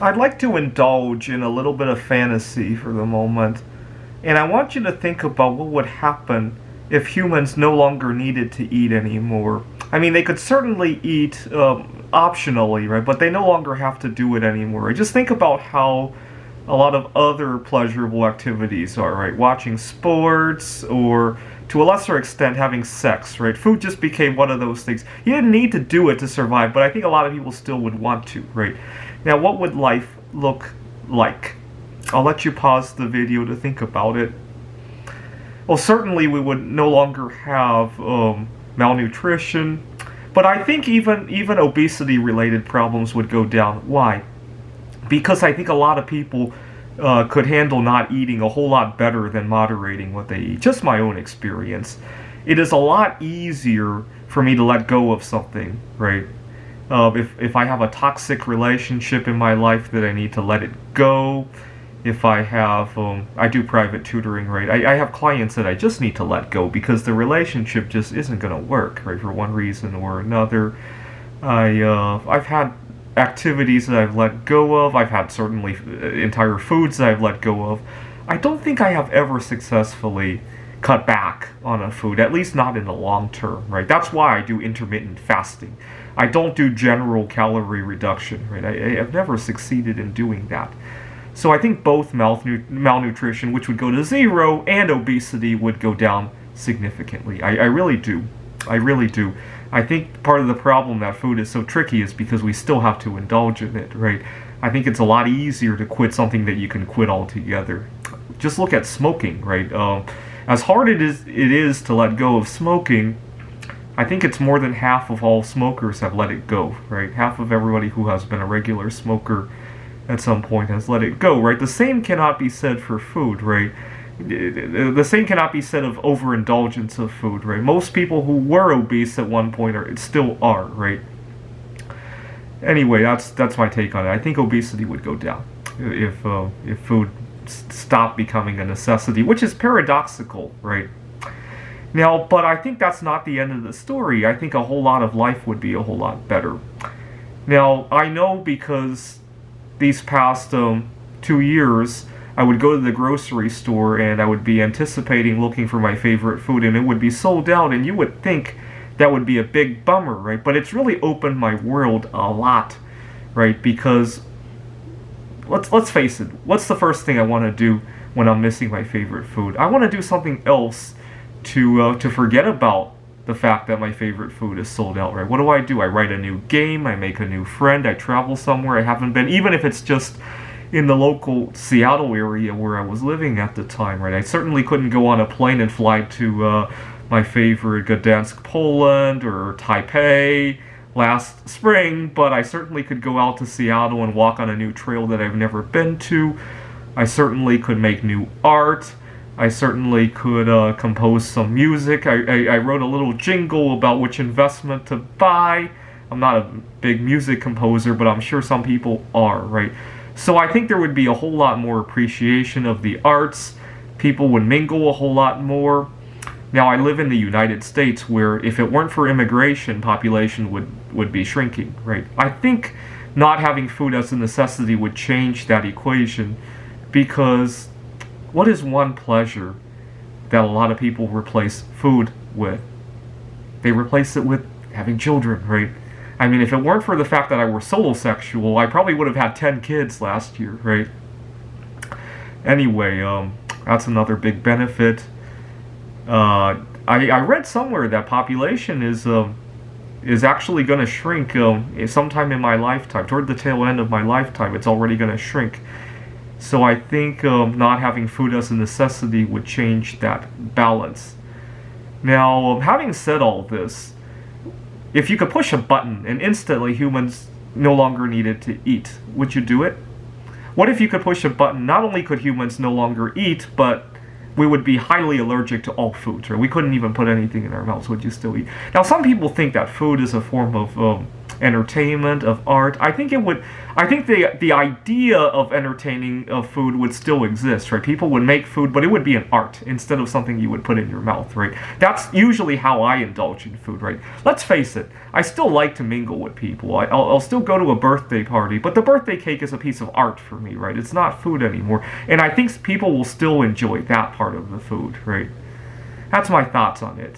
I'd like to indulge in a little bit of fantasy for the moment. And I want you to think about what would happen if humans no longer needed to eat anymore. I mean, they could certainly eat optionally, right? But they no longer have to do it anymore. Just think about how a lot of other pleasurable activities are, right? Watching sports, or to a lesser extent, having sex, right? Food just became one of those things. You didn't need to do it to survive, but I think a lot of people still would want to, right? Now, what would life look like? I'll let you pause the video to think about it. Well, certainly we would no longer have malnutrition, but I think even obesity-related problems would go down. Why? Because I think a lot of people could handle not eating a whole lot better than moderating what they eat. Just my own experience. It is a lot easier for me to let go of something, right? If I have a toxic relationship in my life that I need to let it go, if I have, I do private tutoring, right? I have clients that I just need to let go because the relationship just isn't going to work, right? For one reason or another. I've had activities that I've let go of. I've had certainly entire foods that I've let go of. I don't think I have ever successfully cut back on a food, at least not in the long term, right? That's why I do intermittent fasting. I don't do general calorie reduction, right? I've never succeeded in doing that. So I think both malnutrition, which would go to zero, and obesity would go down significantly. I really do. I really do. I think part of the problem that food is so tricky is because we still have to indulge in it, right? I think it's a lot easier to quit something that you can quit altogether. Just look at smoking, right? As hard it is to let go of smoking, I think it's more than half of all smokers have let it go, right? Half of everybody who has been a regular smoker at some point has let it go, right? The same cannot be said for food, right? The same cannot be said of overindulgence of food, right? Most people who were obese at one point still are, right? Anyway, that's my take on it. I think obesity would go down if food stopped becoming a necessity, which is paradoxical, right? Now, but I think that's not the end of the story. I think a whole lot of life would be a whole lot better. Now, I know because these past 2 years, I would go to the grocery store and I would be anticipating looking for my favorite food, and it would be sold out, and you would think that would be a big bummer, right? But it's really opened my world a lot, right? Because let's face it, what's the first thing I want to do when I'm missing my favorite food? I want to do something else to forget about the fact that my favorite food is sold out, right? What do? I write a new game, I make a new friend, I travel somewhere I haven't been, even if it's just in the local Seattle area where I was living at the time, right? I certainly couldn't go on a plane and fly to my favorite Gdansk, Poland, or Taipei last spring, but I certainly could go out to Seattle and walk on a new trail that I've never been to. I certainly could make new art. I certainly could compose some music. I wrote a little jingle about which investment to buy. I'm not a big music composer, but I'm sure some people are, right? So I think there would be a whole lot more appreciation of the arts. People would mingle a whole lot more. Now, I live in the United States, where if it weren't for immigration, population would be shrinking, right? I think not having food as a necessity would change that equation, because what is one pleasure that a lot of people replace food with? They replace it with having children, right? I mean, if it weren't for the fact that I were solosexual, I probably would have had 10 kids last year, right? Anyway, that's another big benefit. I read somewhere that population is actually going to shrink sometime in my lifetime. Toward the tail end of my lifetime, it's already going to shrink. So I think not having food as a necessity would change that balance. Now, having said all this, if you could push a button and instantly humans no longer needed to eat, would you do it? What if you could push a button, not only could humans no longer eat, but we would be highly allergic to all foods, or we couldn't even put anything in our mouths? Would you still eat? Now, some people think that food is a form of entertainment, of art. I think the idea of entertaining of food would still exist, right? People would make food, but it would be an art instead of something you would put in your mouth, right? That's usually how I indulge in food, right? Let's face it, I still like to mingle with people. I'll still go to a birthday party, but the birthday cake is a piece of art for me, right? It's not food anymore. And I think people will still enjoy that part of the food, right? That's my thoughts on it.